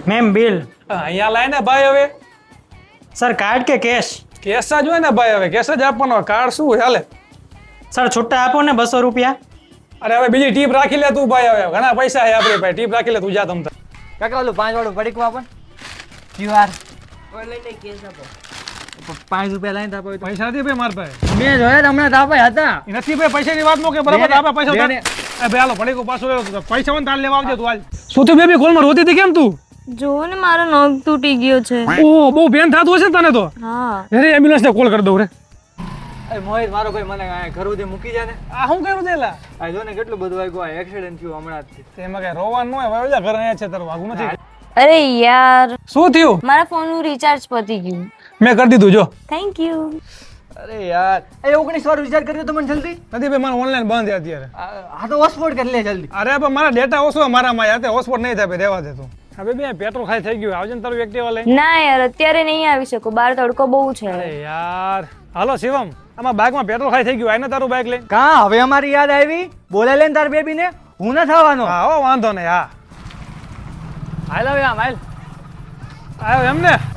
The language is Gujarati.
Ma'am bill. અહીંયા લાય ને ભાઈ હવે. સર કાર્ડ કે કેશ? કેસ જ હોય ને ભાઈ, હવે કેસ જ આપવાનો, કાર્ડ શું હાલે? સર છૂટા આપો ને 200 રૂપિયા. અરે હવે બીજી ટીપ રાખી લે તું ભાઈ, હવે ઘણા પૈસા છે આપણે ભાઈ, ટીપ રાખી લે તું, જા તમ તાર. કાકા ઓલું 5 વાળું પડીકું આપો QR. 5 રૂપિયા લઈને આપો. પૈસા નથી ભાઈ મારા પાસે. મેં જોયા તા હમણાં તાપે હતા. એ નથી ભાઈ, પૈસાની વાત નો કે બરાબર, બેને- આપણા પૈસા બેને- એ ભાઈ હાલો પડીકું પાછું લેવો તો પૈસા હોય ને તાર લેવા આવજે તું હાલ. શું થયું બેબી, કોલમાં રોતી હતી કેમ તું? જો ને મારો નખ તૂટી ગયો છે. ઓહ બહુ પેન થતું હશે ને તને તો. હા અરે એમ્બ્યુલન્સ ને કોલ કરી દઉં રે. એ મોહિત મારો કોઈ મને ઘર સુધી મૂકી જાય ને. આ શું કર્યું તેલા? આ જો ને કેટલું બધું વાગ્યું, આ એક્સિડન્ટ થયું હમણાં જ. તેમાં કઈ રોવાનું ન હોય, ભાઈ જા ઘરે અહીંયા છે, તારું વાગું નથી. અરે યાર શું થયું? મારા ફોન નું રિચાર્જ પતી ગયું. મેં કરી દીધું જો. Thank you. અરે યાર એ 19 વાળું રિચાર્જ કરી દો મને જલ્દી. નથી ભાઈ, મારું ઓનલાઈન બંધ છે અત્યારે. હા તો હોટસ્પોટ કરી લે જલ્દી. અરે પણ મારા ડેટા ઓછો છે મારામાં, યાર હોટસ્પોટ નહીં થાય ભાઈ, રહેવા દે તું. હવે બે પેટ્રોલ ખાઈ થઈ ગયું, આવજે ને તારું એક્ટિવા લઈને. ના યાર અત્યારે નહીં આવી શકો, બહાર તડકો બહુ છે. અરે યાર હાલો શિવમ, આમાં બાઇકમાં પેટ્રોલ ખાઈ થઈ ગયું, આઈને તારું બાઇક લઈને. કા હવે અમારી યાદ આવી, બોલે લે તાર બેબી ને, હું ન થવાનો. હા હો વાંધો નહીં, હા હાલ હવે આમ હાલ. આવ્યો એમ ને.